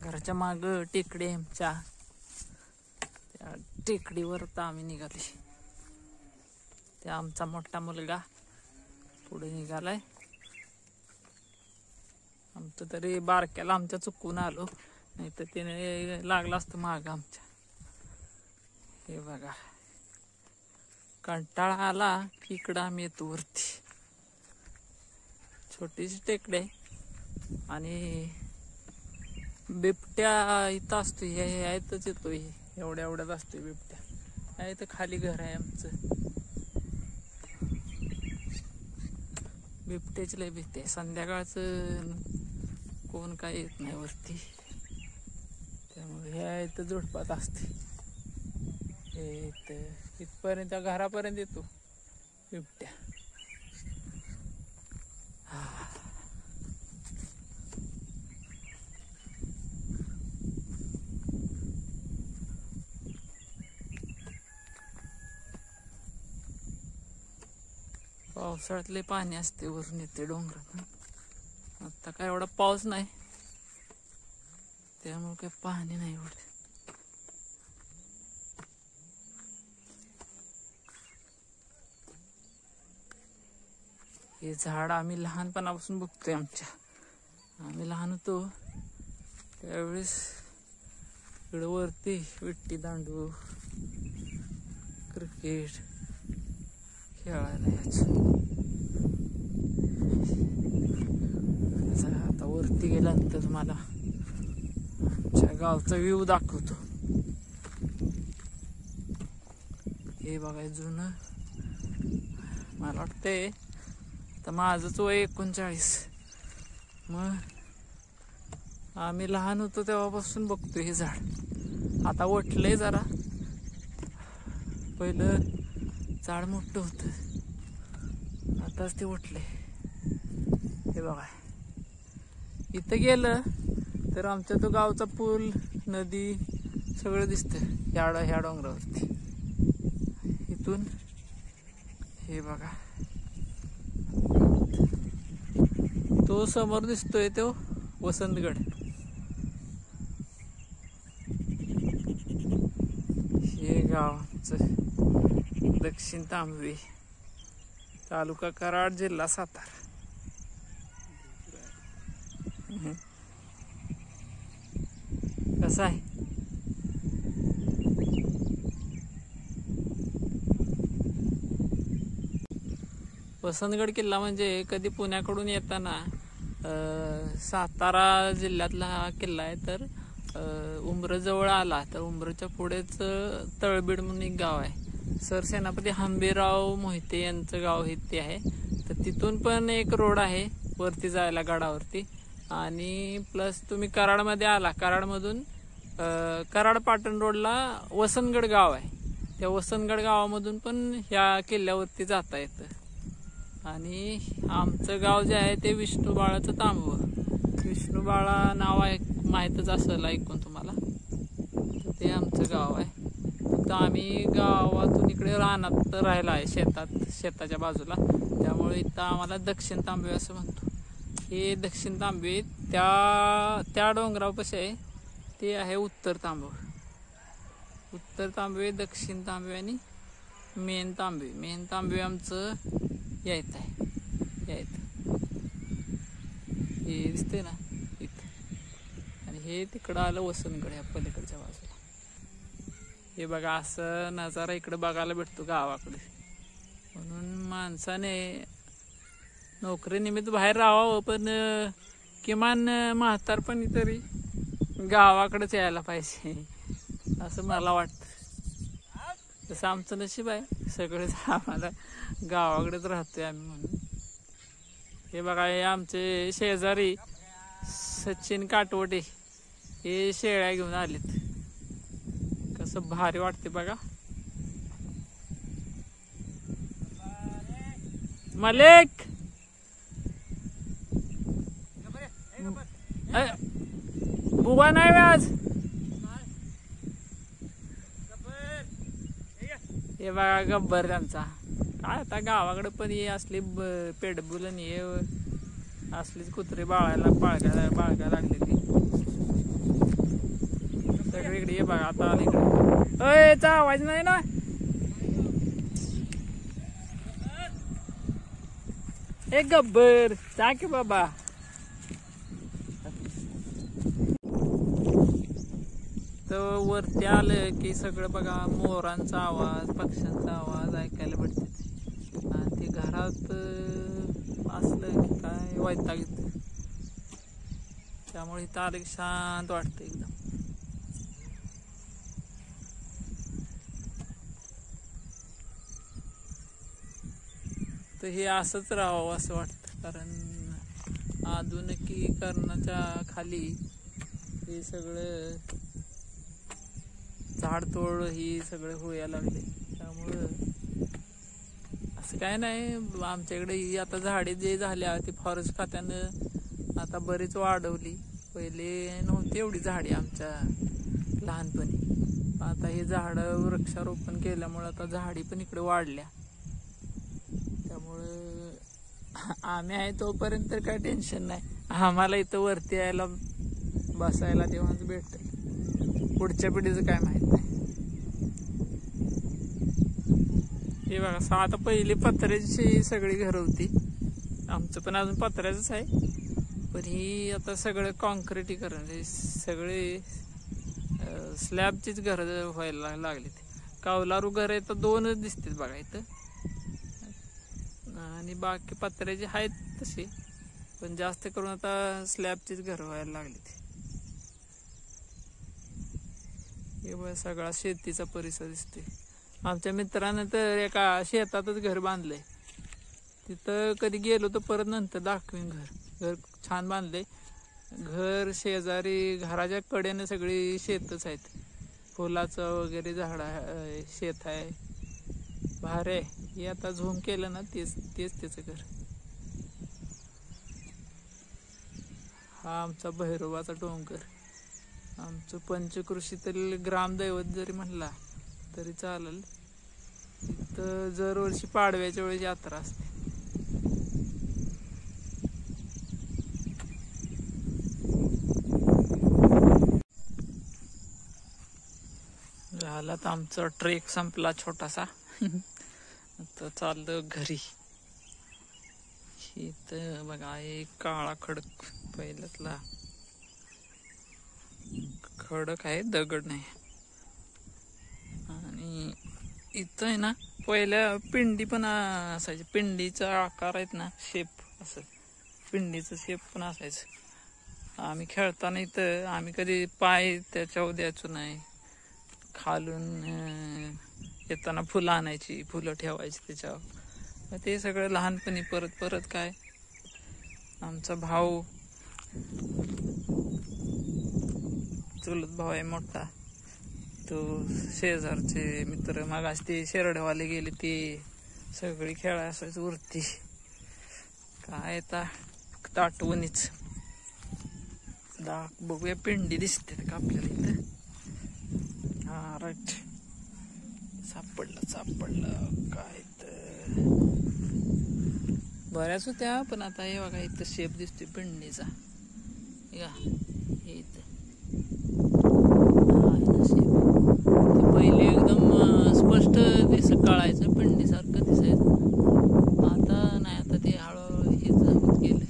घराच्या माग टेकडी आमच्या, त्या टेकडीवर तर आम्ही निघाले. त्या आमचा मोठा मुलगा पुढे निघालाय. आमचं तरी बारक्याला आमच्या चुकून आलो, नाही तर तिने लागला असतं माग आमच्या. हे बघा, कंटाळा आला की इकडं आम्ही येतो वरती. छोटीशी टेकडे आणि बिबट्या इथं असतो. हे इथंच येतो, एवढ्या एवढ्याच असतो बिबट्या. इथं खाली घर आहे आमचं. बिबट्याची लय भीती आहे. संध्याकाळचं कोण काय येत नाही वरती, त्यामुळे ह्या इथं झुडपात असते. हे इथं इथपर्यंत घरापर्यंत येतो बिबट्या. पावसाळ्यातले पाणी असते, वरून येते डोंगरातून. आता काय एवढा पाऊस नाही, त्यामुळे काय पाणी नाही एवढं. हे झाड आम्ही लहानपणापासून बघतोय. आम्ही लहान होतो त्यावेळेस इकडं वरती विट्टी दांडू, क्रिकेट खेळायला यायचो. आता वरती गेल्यानंतर तुम्हाला आमच्या गावचा व्ह्यू दाखवतो. हे बघा जुनं, मला वाटतंय तर माझंच वय 39. मग आम्ही लहान होतो तेव्हापासून बघतोय हे झाड. आता वटलंय जरा, पहिलं झाड मोठं होतं, आताच ते वटलंय. हे बघा, इथं गेलं तर आमच्या तो गावचा पूल, नदी सगळं दिसतं ह्या डोंगरावरती. इथून हे बघा, तो समोर दिसतोय तो वसंतगड. हे गाव आमचं दक्षिण तांबवे, तालुका कराड, जिल्हा सातारा. कसं आहे? वसंतगड किल्ला म्हणजे कधी पुण्याकडून येताना सातारा जिल्ह्यातला हा किल्ला आहे. तर उंब्र जवळ आला तर उंब्रच्या पुढेच तळबीड म्हणून एक गाव आहे. सरसेनापती हंबीरराव मोहिते यांचं गाव हे ते आहे. तर तिथून पण एक रोड आहे वरती जायला गडावरती. आणि प्लस तुम्ही कराडमध्ये आला, कराडमधून कराड पाटण रोडला वसंतगड गाव आहे. त्या वसंतगड गावामधून पण ह्या किल्ल्यावरती जाता येतं. आणि आमचं गाव जे आहे ते विष्णुबाळाचं तांबव. विष्णुबाळा नाव आहे, माहीतच असेल ऐकून तुम्हाला. तर ते आमचं गाव आहे. फक्त आम्ही गावातून इकडे रानात राहायला आहे, शेताच्या बाजूला. त्यामुळे इथं आम्हाला दक्षिण तांबवे असं म्हणतो. हे दक्षिण तांबवे त्या डोंगरापाशी आहे, ते आहे उत्तर तांबवे. उत्तर तांबवे, दक्षिण तांबवे आणि मेन तांबवे. मेन तांबवे आमचं यायत आहे, हे दिसते ना इथं. आणि हे तिकडं आलं वसंतगड ह्या पलीकडच्या बाजूला. हे बघा, असं नजारा इकडे बघायला भेटतो गावाकडे. म्हणून माणसाने नोकरीनिमित्त बाहेर राहावं, पण किमान म्हातारपणी तरी गावाकडेच यायला पाहिजे असं मला वाटतं. तसं आमचं नशीब आहे, सगळेच आम्हाला गावाकडेच राहतोय आम्ही म्हणून. हे बघा, हे आमचे शेजारी सचिन काटवटे हे शेळ्या घेऊन आलेत. कसं भारी वाटते बघा. मलिक बुवा नाही आज. हे बघा गब्बर त्यांचा. काय आता गावाकडे पण हे असली पेडबुल आणि हे असलीच कुत्रे बाळगायला लागलेली. बघा आता आली इकडे. अय चा आवाज नाही ना. एक गब्बर जा की बाबा. तर वरती आलं की सगळं बघा मोरांचा आवाज, पक्ष्यांचा आवाज ऐकायला भेटते. आणि ते घरात असलं की काय वैताग येतं. त्यामुळे इथं आलं की शांत वाटतं एकदम. तर हे असंच राहावं असं वाटतं, कारण आधुनिकीकरणाच्या खाली हे सगळं झाडतोड ही सगळं व्हायला लागले. त्यामुळं असं काय नाही. आमच्याकडे ही आता झाडे जे झाल्या ती फॉरेस्ट खात्यानं आता बरीच वाढवली. पहिले नव्हती एवढी झाडे आमच्या लहानपणी. आता हे झाडं वृक्षारोपण केल्यामुळे आता झाडी पण इकडे वाढल्या. त्यामुळं आम्ही आहे तोपर्यंत तर काय टेन्शन नाही. आम्हाला इथं वरती यायला बसायला तेव्हाच भेटत. पुढच्या पिढीचं काय माहित नाही. हे बघा आता पहिली पत्र्याची सगळी घरं होती. आमचं पण अजून पत्र्याचंच आहे. पण ही आता सगळं कॉन्क्रिटीकरण, सगळे स्लॅबचीच घरं व्हायला लागली. कौलारू घर आहे तर 2च दिसतात बघा इथं. आणि बाकी पत्र्याचे आहेत तसे, पण जास्त करून आता स्लॅबचीच घरं व्हायला लागली. हे बघ सगळा शेतीचा परिसर दिसते. आमच्या मित्रानं तर एका शेतातच घर बांधलंय. तिथं कधी गेलो तर परत नंतर दाखवीन. घर छान बांधलंय. घर शेजारी घराच्या कडेने सगळी शेतच आहेत. फुलाचं वगैरे झाड शेत आहे. भारी आहे. हे आता झूम केलं ना तेच त्याचं घर. हा आमचा भैरोबाचा डोंगर. आमचं पंचकृषीतील ग्रामदैवत जरी म्हणला तरी चालेल. इथं दरवर्षी पाडव्याच्या वेळेस यात्रा असते. झाला तर आमचा ट्रेक संपला छोटासा. आता चाललं घरी. इथं बघा एक काळा खडक, पहिल्यातला खडक आहे, दगड नाही. आणि इथं आहे ना पहिल्या पिंडी पण असायची. पिंडीचा आकार आहेत ना, शेप असं पिंडीचं शेप पण असायचं. आम्ही खेळताना इथं आम्ही कधी पाय त्याच्यावर द्यायचो नाही. खालून येताना फुलं आणायची, फुलं ठेवायची त्याच्यावर. ते सगळं लहानपणी. परत काय आमचा भाऊ, चुलत भाऊ आहे मोठा, तो शेजारचे मित्र मागास ते शेरडवाले गेले ते सगळी खेळा असायच वरती. काय आता आठवणीच. बघूया पिंडी दिसते का आपल्याला इथं. हा राईट, सापडलं काय तर. बऱ्याच होत्या पण आता हे बघा इथं शेप दिसतोय पिंडीचा. हे इथं ते पहिले एकदम स्पष्ट कळायचं, पिंडीसारखं दिसायचं. आता नाही, आता ते हळूहळू हेच होत गेलं,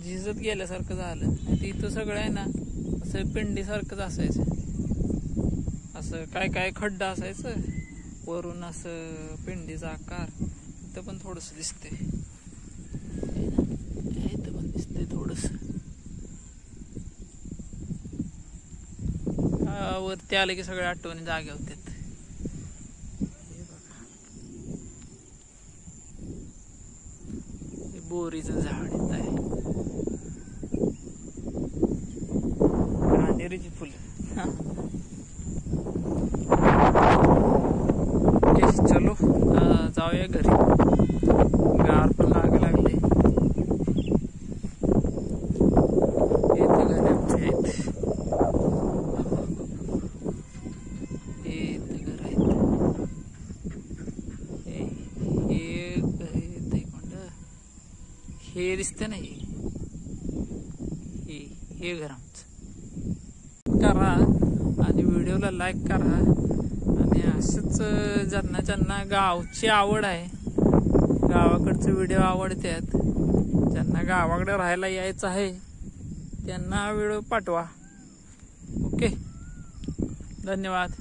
झिजत गेल्यासारखं झालं. नाही इथं सगळं आहे ना असं पिंडीसारखंच असायचं. असं काय खड्डा असायचं वरून, असं पिंडीचा आकार. इथं पण थोडस दिसतंय, इथं पण दिसतंय थोडस. वरती आले की सगळ्या आठवणी जाग्या होत्यात. हे बघा हे बोरीचं झाड येत आहे, कांदेरीची फुलं. चलो जाऊया घरी, गार पण लागले. येते घरी आमचे आहेत, येते घर आहेत. हे दिसते ना, हे घर आमचं. करा आणि व्हिडिओला लाईक करा. आणि असंच ज्यांना ज्यांना गावची आवड आहे, गावाकडचे व्हिडिओ आवडतात, ज्यांना गावाकडे राहायला यायचं आहे त्यांना व्हिडिओ पाठवा. ओके, धन्यवाद.